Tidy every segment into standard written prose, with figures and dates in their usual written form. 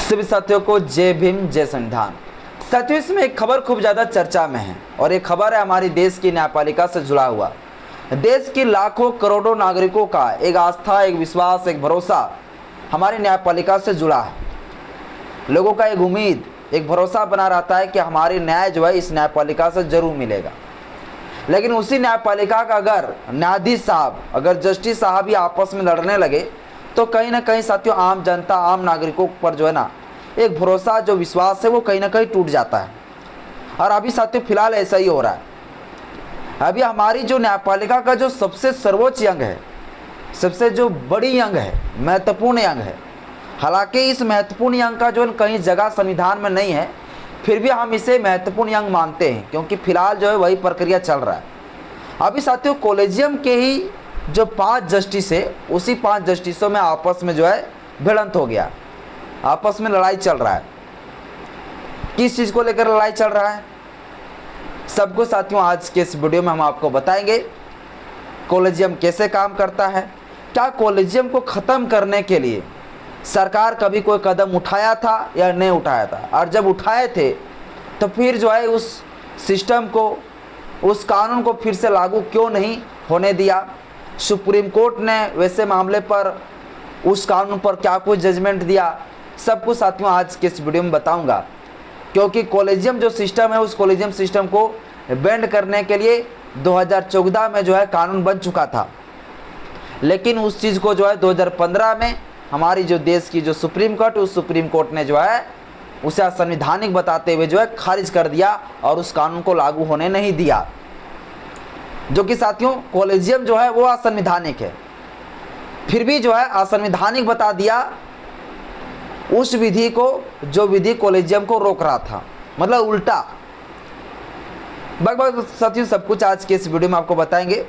सभी साथियों को जय भीम जय संविधान। साथियों, इसमें एक खबर खूब ज़्यादा चर्चा में है और ये खबर है हमारी देश की न्यायपालिका से जुड़ा हुआ। देश की लाखों करोड़ों नागरिकों का एक आस्था, एक विश्वास, एक भरोसा हमारी न्यायपालिका से जुड़ा है। लोगों का एक उम्मीद, एक भरोसा बना रहता है कि हमारी न्याय जो है इस न्यायपालिका से जरूर मिलेगा। लेकिन उसी न्यायपालिका का अगर न्यायाधीश साहब, अगर जस्टिस साहब ही आपस में लड़ने लगे तो कहीं ना कहीं साथियों आम जनता, आम नागरिकों पर जो है ना एक भरोसा, जो विश्वास है वो कहीं ना कहीं टूट जाता है। और अभी साथियों फिलहाल ऐसा ही हो रहा है। अभी हमारी जो न्यायपालिका का जो सबसे सर्वोच्च अंग है, सबसे जो बड़ी अंग है, महत्वपूर्ण अंग है, हालांकि इस महत्वपूर्ण अंग का जो कहीं जगह संविधान में नहीं है, फिर भी हम इसे महत्वपूर्ण अंग मानते हैं क्योंकि फिलहाल जो है वही प्रक्रिया चल रहा है। अभी साथियों कॉलेजियम के ही जो 5 जस्टिस है, उसी 5 जस्टिसों में आपस में जो है भिड़ंत हो गया, आपस में लड़ाई चल रहा है। किस चीज़ को लेकर लड़ाई चल रहा है, सबको साथियों आज के इस वीडियो में हम आपको बताएंगे। कॉलेजियम कैसे काम करता है, क्या कॉलेजियम को ख़त्म करने के लिए सरकार कभी कोई कदम उठाया था या नहीं उठाया था, और जब उठाए थे तो फिर जो है उस सिस्टम को, उस कानून को फिर से लागू क्यों नहीं होने दिया। सुप्रीम कोर्ट ने वैसे मामले पर उस कानून पर क्या कुछ जजमेंट दिया, सब कुछ साथियों आज के इस वीडियो में बताऊंगा। क्योंकि कॉलेजियम जो सिस्टम है, उस कॉलेजियम सिस्टम को बेंड करने के लिए 2014 में जो है कानून बन चुका था, लेकिन उस चीज़ को जो है 2015 में हमारी जो देश की जो सुप्रीम कोर्ट, उस सुप्रीम कोर्ट ने जो है उसे असंवैधानिक बताते हुए जो है खारिज कर दिया और उस कानून को लागू होने नहीं दिया। जो कि साथियों कॉलेजियम जो है वो असंवैधानिक है, फिर भी जो है असंवैधानिक बता दिया उस विधि को, जो विधि कॉलेजियम को रोक रहा था, मतलब उल्टा। बस साथियों सब कुछ आज के इस वीडियो में आपको बताएंगे।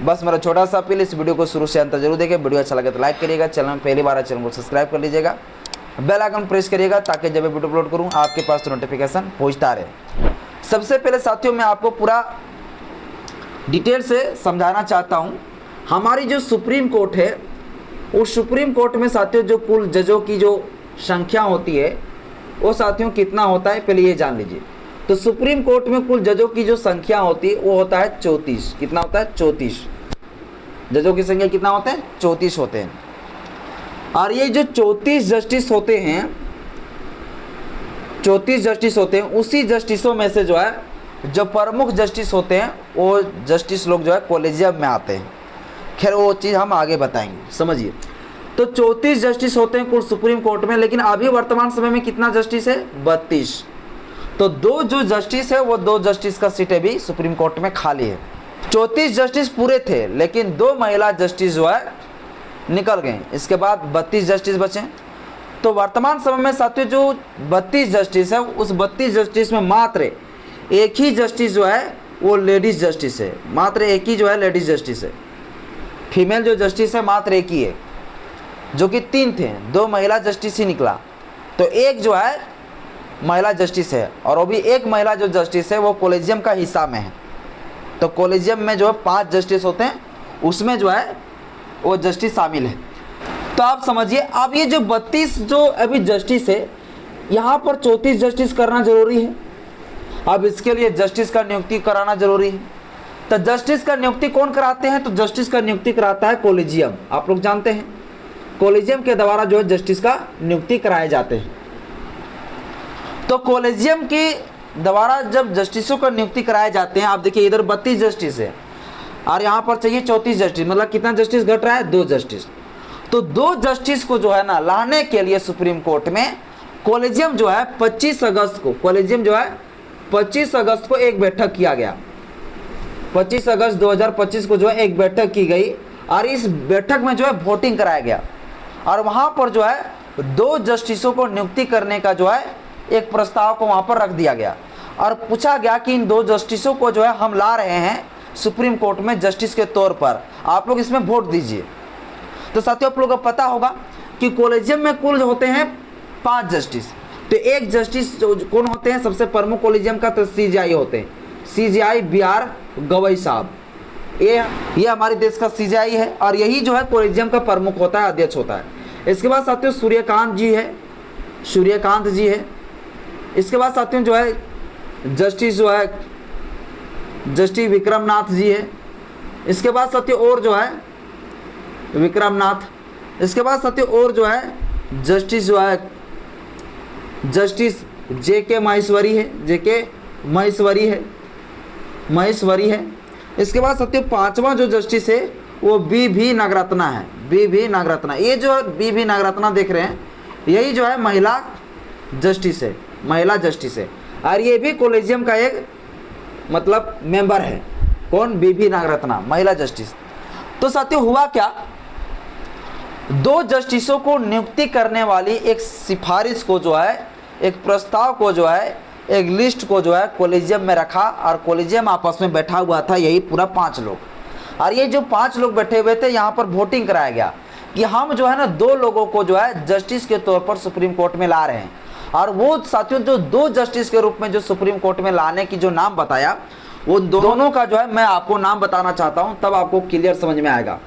बस मेरा छोटा सा अपील, इस वीडियो को शुरू से अंत जरूर देखें। वीडियो अच्छा लगे तो लाइक करिएगा, चैनल में पहली बार चैनल को सब्सक्राइब कर लीजिएगा, बेल आइकन प्रेस करिएगा ताकि जब मैं वीडियो अपलोड करूं आपके पास तो नोटिफिकेशन पहुंचता रहे। सबसे पहले साथियों मैं आपको पूरा डिटेल से समझाना चाहता हूं। हमारी जो सुप्रीम कोर्ट है, उस सुप्रीम कोर्ट में साथियों जो कुल जजों की जो संख्या होती है वो साथियों कितना होता है, पहले ये जान लीजिए। तो सुप्रीम कोर्ट में कुल जजों की जो संख्या होती है वो होता है 34। कितना होता है? 34। जजों की संख्या कितना होता है? 34 होते हैं। और ये जो 34 जस्टिस होते हैं, 34 जस्टिस होते हैं, उसी जस्टिसों में से जो है जो प्रमुख जस्टिस होते हैं वो जस्टिस लोग जो है कॉलेजियम में आते हैं। खैर वो चीज़ हम आगे बताएंगे, समझिए। तो 34 जस्टिस होते हैं कुल सुप्रीम कोर्ट में, लेकिन अभी वर्तमान समय में कितना जस्टिस है? 32। तो 2 जो जस्टिस है वो 2 जस्टिस का सीट अभी सुप्रीम कोर्ट में खाली है। 34 जस्टिस पूरे थे, लेकिन 2 महिला जस्टिस जो है निकल गए। इसके बाद 32 जस्टिस बचे। तो वर्तमान समय में साथियों जो 32 जस्टिस है, उस 32 जस्टिस में मात्र एक ही जस्टिस जो है वो लेडीज जस्टिस है। मात्र एक ही जो है लेडीज जस्टिस है। फीमेल जो जस्टिस है मात्र एक ही है, जो कि 3 थे, 2 महिला जस्टिस ही निकला। तो एक जो है महिला जस्टिस है, और वो भी एक महिला जो जस्टिस है वो कॉलेजियम का हिस्सा में है। तो कॉलेजियम में जो है 5 जस्टिस होते हैं, उसमें जो है वो जस्टिस शामिल है। तो आप समझिए, अब ये जो 32 जो अभी जस्टिस है, यहाँ पर 34 जस्टिस करना जरूरी है। अब इसके लिए जस्टिस का नियुक्ति कराना जरूरी है। तो जस्टिस का नियुक्ति कौन कराते हैं? तो जस्टिस का नियुक्ति कराता है कॉलेजियम। आप लोग जानते हैं कॉलेजियम के द्वारा जो है जस्टिस का नियुक्ति कराए जाते हैं। तो कॉलेजियम के द्वारा जब जस्टिसों का नियुक्ति कराए जाते हैं, आप देखिए इधर 32 जस्टिस है और यहाँ पर चाहिए 34 जस्टिस, मतलब कितना जस्टिस घट रहा है? 2 जस्टिस। तो 2 जस्टिस को जो है ना लाने के लिए सुप्रीम कोर्ट में कॉलेजियम जो है 25 अगस्त को, कॉलेजियम जो है 25 अगस्त को एक बैठक किया गया। 25 अगस्त 2025 को जो है एक बैठक की गई और इस बैठक में जो है वोटिंग कराया गया, और वहाँ पर जो है 2 जस्टिसों को नियुक्ति करने का जो है एक प्रस्ताव को वहाँ पर रख दिया गया और पूछा गया कि इन 2 जस्टिसों को जो है हम ला रहे हैं सुप्रीम कोर्ट में जस्टिस के तौर पर, आप लोग इसमें वोट दीजिए। तो साथियों आप लोगों को पता होगा कि कॉलेजियम में कुल होते हैं 5 जस्टिस। तो एक जस्टिस कौन होते हैं? सबसे प्रमुख कॉलेजियम का तो CJI होते हैं, CJI BR गवई साहब। ये हमारे देश का CJI है और यही जो है कॉलेजियम का प्रमुख होता है, अध्यक्ष होता है। इसके बाद साथियों सूर्यकांत जी है, सूर्यकांत जी है। इसके बाद साथियों जो है जस्टिस जो है जस्टिस विक्रमनाथ जी है। इसके बाद साथियों और जो है विक्रमनाथ। इसके बाद साथियों और जो है जस्टिस जो है जस्टिस JK माहेश्वरी है, JK माहेश्वरी है। इसके बाद साथियों पांचवा जो जस्टिस है वो BV नागरत्ना है, BV नागरत्ना। ये जो BV नागरत्ना देख रहे हैं यही जो है महिला जस्टिस है, महिला जस्टिस है। और ये भी कॉलेजियम का एक मतलब मेंबर है। कौन? BV नागरत्ना, महिला जस्टिस। तो साथियों हुआ क्या, दो जस्टिसों को नियुक्ति करने वाली एक सिफारिश को जो है, एक प्रस्ताव को जो है, एक लिस्ट को जो है कॉलेजियम में रखा और कॉलेजियम आपस में बैठा हुआ था, यही पूरा 5 लोग। और ये जो 5 लोग बैठे हुए थे यहाँ पर वोटिंग कराया गया कि हम जो है ना 2 लोगों को जो है जस्टिस के तौर पर सुप्रीम कोर्ट में ला रहे हैं। और वो साथियों जो 2 जस्टिस के रूप में जो सुप्रीम कोर्ट में लाने की जो नाम बताया, वो दोनों का जो है मैं आपको नाम बताना चाहता हूँ, तब आपको क्लियर समझ में आएगा।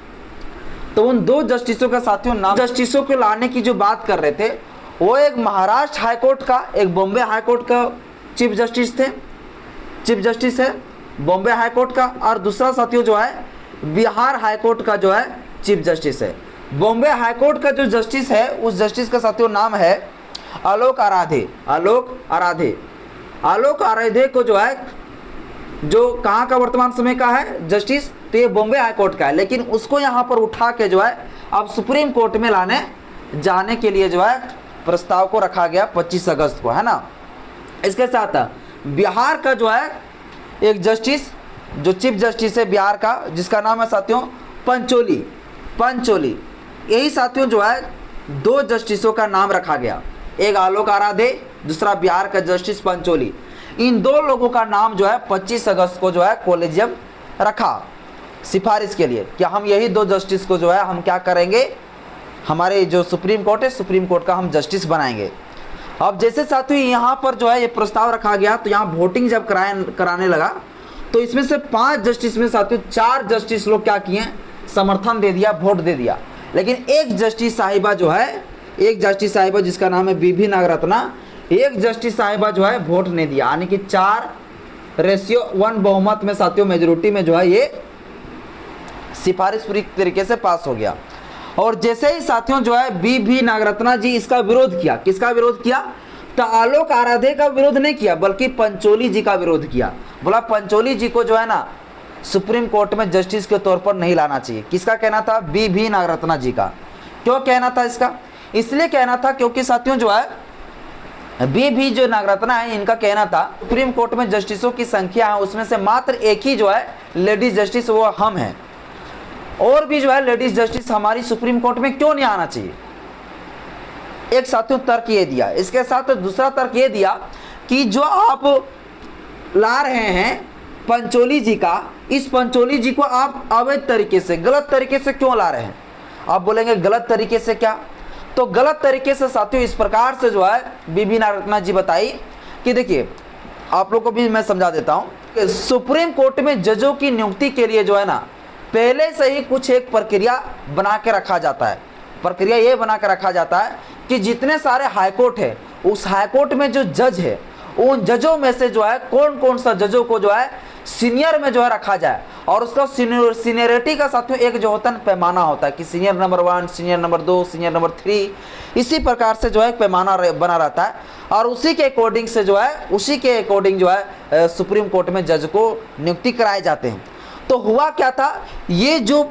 तो उन 2 जस्टिसों का साथियों नाम, जस्टिसों को लाने की जो बात कर रहे थे वो एक महाराष्ट्र हाईकोर्ट का, एक बॉम्बे हाईकोर्ट का चीफ जस्टिस थे, चीफ जस्टिस है बॉम्बे हाईकोर्ट का, और दूसरा साथियों जो है बिहार हाईकोर्ट का जो है चीफ जस्टिस है। बॉम्बे हाईकोर्ट का जो जस्टिस है उस जस्टिस का साथियों नाम है आलोक आराधे, आलोक आराधे। आलोक आराधे को जो है, जो कहाँ का वर्तमान समय का है जस्टिस, तो ये बॉम्बे हाईकोर्ट का है, लेकिन उसको यहाँ पर उठा के जो है अब सुप्रीम कोर्ट में लाने जाने के लिए जो है प्रस्ताव को रखा गया 25 अगस्त को, है ना। इसके साथ बिहार का जो है एक जस्टिस, जो चीफ जस्टिस है बिहार का, जिसका नाम है साथियों पंचोली, पंचोली। यही साथियों जो है 2 जस्टिसों का नाम रखा गया, एक आलोक आराधे, दूसरा बिहार का जस्टिस पंचोली। इन 2 लोगों का नाम जो है 25 अगस्त को जो है कॉलेजियम रखा सिफारिश के लिए कि हम यही 2 जस्टिस को जो है हम क्या करेंगे, हमारे जो सुप्रीम कोर्ट है, सुप्रीम कोर्ट का हम जस्टिस बनाएंगे। अब जैसे साथियों यहाँ पर जो है ये प्रस्ताव रखा गया, तो यहाँ वोटिंग जब कराने लगा तो इसमें से 5 जस्टिस में साथियों 4 जस्टिस लोग क्या किए, समर्थन दे दिया, वोट दे दिया। लेकिन एक जस्टिस साहिबा जो है, एक जस्टिस साहिबा जिसका नाम है BV नागरत्ना, एक जस्टिस साहिबा जो है वोट नहीं दिया, यानी कि 4:1 बहुमत में साथियों मेजोरिटी में जो है ये सिफारिश पूरी तरीके से पास हो गया। और जैसे ही साथियों जो है BV नागरत्ना जी इसका विरोध किया, किसका विरोध किया, तो आलोक आराधे का विरोध नहीं किया बल्कि पंचोली जी का विरोध किया। बोला पंचोली जी को जो है ना सुप्रीम कोर्ट में जस्टिस के तौर पर नहीं लाना चाहिए। किसका कहना था? BV नागरत्ना जी का। क्यों कहना था इसका? इसलिए कहना था क्योंकि साथियों जो है BV जो नागरत्ना है, इनका कहना था सुप्रीम कोर्ट में जस्टिसों की संख्या है उसमें से मात्र एक ही जो है लेडीज जस्टिस, वो हम हैं, और भी जो है लेडीज जस्टिस हमारी सुप्रीम कोर्ट में क्यों नहीं आना चाहिए। एक साथियों तर्क ये दिया। इसके साथ दूसरा तर्क ये दिया कि जो आप ला रहे हैं पंचोली जी का, इस पंचोली जी को आप अवैध तरीके से, गलत तरीके से क्यों ला रहे हैं। आप बोलेंगे गलत तरीके से क्या, तो गलत तरीके से साथियों इस प्रकार से जो है BV नागरत्ना जी बताई कि देखिए आप लोग को भी मैं समझा देता हूँ। सुप्रीम कोर्ट में जजों की नियुक्ति के लिए जो है ना पहले से ही कुछ एक प्रक्रिया बना के रखा जाता है। प्रक्रिया ये बना के रखा जाता है कि जितने सारे हाईकोर्ट है उस हाईकोर्ट में जो जज है उन जजों में से जो है कौन कौन सा जजों को जो है सीनियर में जो है रखा जाए, और उसका सीनियरिटी का साथियों एक जो होता है पैमाना होता है कि senior number 1, senior number 2, senior number 3, इसी प्रकार से जो है पैमाना बना रहता है। और उसी के अकॉर्डिंग से जो है, उसी के अकॉर्डिंग जो है सुप्रीम कोर्ट में जज को नियुक्ति कराए जाते हैं। तो हुआ क्या था, ये जो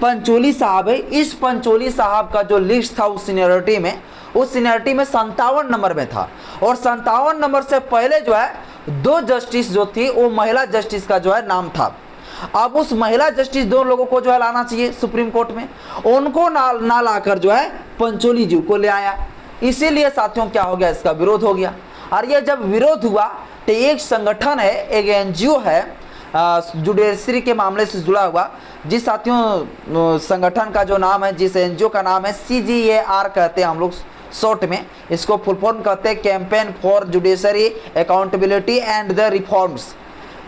पंचोली साहब है, इस पंचोली साहब का जो लिस्ट था उस सीनियरिटी में, उस सीनियरिटी में 57 नंबर में था, और 57 नंबर से पहले जो है 2 जस्टिस जो थी वो महिला जस्टिस का जो है नाम था। अब उस महिला जस्टिस 2 लोगों को जो है लाना चाहिए सुप्रीम कोर्ट में, उनको ना लाकर जो है पंचोली जी को ले आया। इसीलिए साथियों क्या हो गया, इसका विरोध हो गया। और ये जब विरोध हुआ तो एक संगठन है, एक NGO है जुडिशरी के मामले से जुड़ा हुआ, जिस साथियों संगठन का जो नाम है, जिस NGO का नाम है CGAR कहते हैं हम लोग शॉर्ट में, इसको फुल फॉर्म कहते हैं campaign for judiciary accountability and the reforms.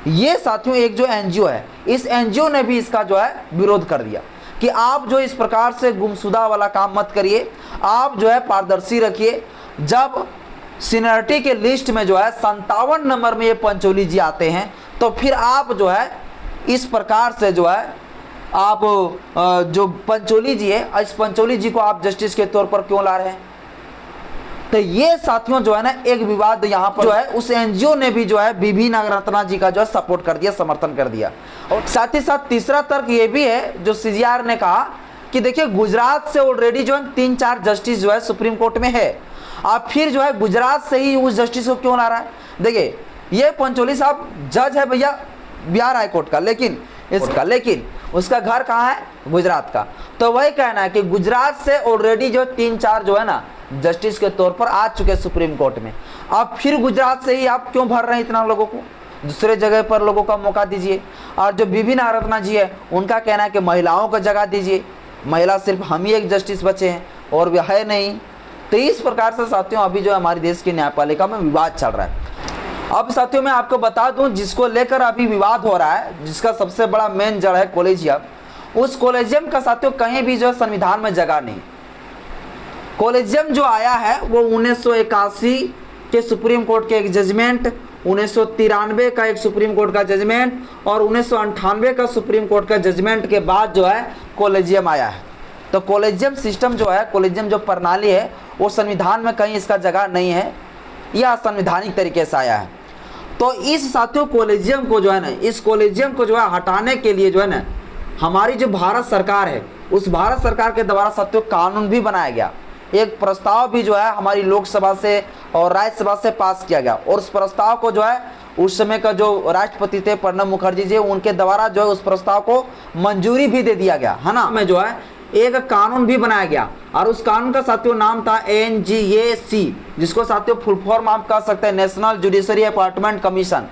ये साथियों एक जो NGO है, इस NGO ने भी इसका जो है विरोध कर दिया कि आप जो इस प्रकार से गुमशुदा वाला काम मत करिए, आप जो है पारदर्शी रखिए, जब सीनियरिटी के लिस्ट में जो है 57 नंबर में ये पंचोली जी आते हैं, तो फिर आप जो है इस प्रकार से जो है आप जो पंचोली जी है, इस पंचोली जी को आप जस्टिस के तौर पर क्यों ला रहे हैं? तो ये साथियों जो है ना एक विवाद यहाँ पर जो है उस एनजीओ ने भी जो है बीबी नागरत्ना जी का जो है सपोर्ट कर दिया, समर्थन कर दिया। और साथ ही साथ तीसरा तर्क ये भी है जो सीजीआर ने कहा कि देखिए गुजरात से ऑलरेडी जो है 3-4 जस्टिस जो है सुप्रीम कोर्ट में है, आप फिर जो है गुजरात से ही उस जस्टिस को क्यों ला रहा है? देखिए ये पंचोली साहब जज है भैया बिहार हाई कोर्ट का, लेकिन उसका घर कहाँ है? गुजरात का। तो वही कहना है कि गुजरात से ऑलरेडी जो 3-4 जो है ना जस्टिस के तौर पर आ चुके सुप्रीम कोर्ट में, अब फिर गुजरात से ही आप क्यों भर रहे हैं इतना लोगों को? दूसरे जगह पर लोगों का मौका दीजिए। और जो बीबी नागरत्ना जी है उनका कहना है कि महिलाओं को जगह दीजिए, महिला सिर्फ हम ही एक जस्टिस बचे हैं और भी है नहीं। तो इस प्रकार से साथियों अभी जो हमारे देश की न्यायपालिका में विवाद चल रहा है। अब साथियों मैं आपको बता दूं जिसको लेकर अभी विवाद हो रहा है, जिसका सबसे बड़ा मेन जड़ है कॉलेजियम, उस कॉलेजियम का साथियों कहीं भी जो संविधान में जगह नहीं। कॉलेजियम जो आया है वो 1981 के सुप्रीम कोर्ट के एक जजमेंट, 1993 का एक सुप्रीम कोर्ट का जजमेंट और 1998 का सुप्रीम कोर्ट का जजमेंट के बाद जो है कॉलेजियम आया है। तो कॉलेजियम सिस्टम जो है, कॉलेजियम जो प्रणाली है वो संविधान में कहीं इसका जगह नहीं है, यह असंवैधानिक तरीके से आया है। तो इस साथियों कॉलेजियम को जो है ना, इस कॉलेजियम को जो है हटाने के लिए जो है ना हमारी जो भारत सरकार है, उस भारत सरकार के द्वारा साथियों कानून भी बनाया गया, एक प्रस्ताव भी जो है हमारी लोकसभा से और राज्यसभा से पास किया गया। और उस प्रस्ताव को जो है उस समय का जो राष्ट्रपति थे प्रणब मुखर्जी जी, उनके द्वारा जो है उस प्रस्ताव को मंजूरी भी दे दिया गया है ना, में जो है एक कानून भी बनाया गया। और उस कानून का साथियों नाम था NGAC, जिसको साथियों फुल फॉर्म आप कह सकते हैं नेशनल जुडिशरी अपॉइंटमेंट कमीशन।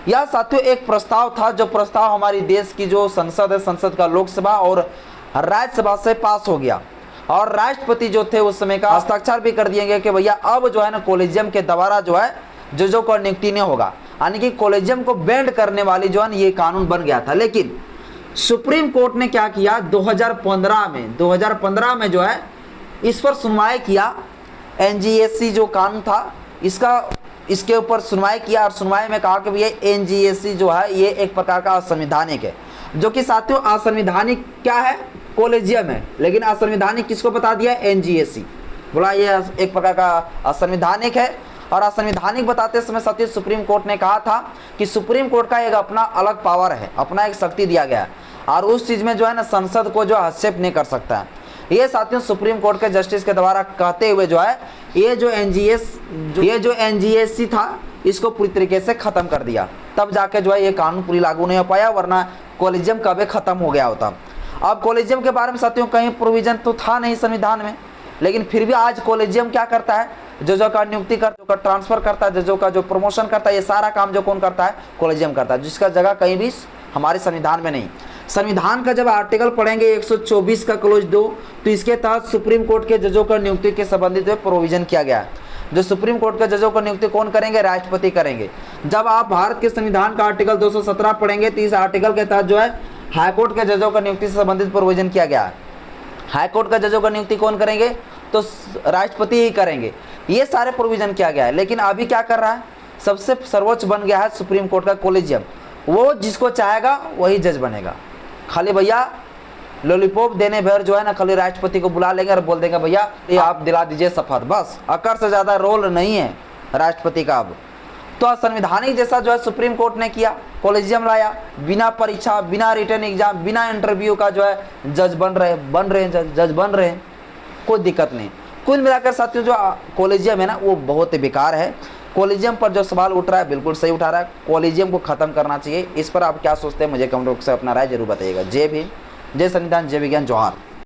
यह साथियों एक प्रस्ताव था, जो प्रस्ताव हमारी देश की जो संसद है, संसद का लोकसभा और राज्यसभा से पास हो गया। और राष्ट्रपति जो थे उस समय का हस्ताक्षर भी कर दिए गए कि भैया अब जो है ना कॉलेजियम के द्वारा जो है जजों का नियुक्ति नहीं होगा, यानी कि कॉलेजियम को बैंड करने वाली जो है ये कानून बन गया था। लेकिन सुप्रीम कोर्ट ने क्या किया 2015 में जो है इस पर सुनवाई किया। NGAC जो कानून था इसके ऊपर सुनवाई किया और सुनवाई में कहा कि भैया NGAC जो है ये एक प्रकार का असंवैधानिक है, जो कि साथियों असंवैधानिक क्या है? कॉलेजियम है, लेकिन असंवैधानिक किसको बता दिया? NGAC बोला ये एक प्रकार का असंवैधानिक है। और असंवैधानिक बताते समय साथियों सुप्रीम कोर्ट ने कहा था कि सुप्रीम कोर्ट का एक अपना अलग पावर है, अपना एक शक्ति दिया गया है और उस चीज़ में जो है ना संसद को जो हस्तक्षेप नहीं कर सकता है। ये साथियों सुप्रीम कोर्ट के जस्टिस के द्वारा कहते हुए जो है ये जो NGAC था इसको पूरी तरीके से ख़त्म कर दिया, तब जाके जो है ये कानून पूरी लागू नहीं हो पाया, वरना कॉलेजियम कभी ख़त्म हो गया होता। अब कॉलेजियम के बारे में साथियों कहीं प्रोविजन तो था नहीं संविधान में, लेकिन फिर भी आज कॉलेजियम क्या करता है? जजों का नियुक्ति करता है, ट्रांसफर करता है, जजों का जो प्रमोशन करता है, ये सारा काम जो कौन करता है? कॉलेजियम करता है, जिसका जगह कहीं भी हमारे संविधान में नहीं। संविधान का जब आर्टिकल पढ़ेंगे 124 का क्लोज 2, तो इसके तहत सुप्रीम कोर्ट के जजों का नियुक्ति के संबंधित प्रोविजन किया गया है। जो सुप्रीम कोर्ट के जजों का नियुक्ति कौन करेंगे? राष्ट्रपति करेंगे। जब आप भारत के संविधान का आर्टिकल 217 पढ़ेंगे तो इस आर्टिकल के तहत जो है हाईकोर्ट के जजों का नियुक्ति से संबंधित प्रोविजन किया गया है। हाईकोर्ट का जजों का नियुक्ति कौन करेंगे? तो राष्ट्रपति ही करेंगे। ये सारे प्रोविजन किया गया है। लेकिन अभी क्या कर रहा है? सबसे सर्वोच्च बन गया है सुप्रीम कोर्ट का कॉलेजियम, वो जिसको चाहेगा वही जज बनेगा। खाली भैया लॉलीपॉप देने भर जो है ना खाली राष्ट्रपति को बुला लेंगे और बोल देंगे भैया ये आप दिला दीजिए शपथ, बस। अकर से ज़्यादा रोल नहीं है राष्ट्रपति का अब। तो असंवैधानिक जैसा जो है सुप्रीम कोर्ट ने किया, कॉलेजियम लाया, बिना परीक्षा, बिना रिटर्न एग्जाम, बिना इंटरव्यू का जो है जज बन रहे हैं, कोई दिक्कत नहीं। कुल मिलाकर साथियों जो कॉलेजियम है ना वो बहुत ही बेकार है। कॉलेजियम पर जो सवाल उठ रहा है बिल्कुल सही उठा रहा है, कॉलेजियम को ख़त्म करना चाहिए। इस पर आप क्या सोचते हैं मुझे कमेंट बॉक्स से अपना राय जरूर बताइएगा। जय भीम, जय संविधान, जय विज्ञान, जोहार।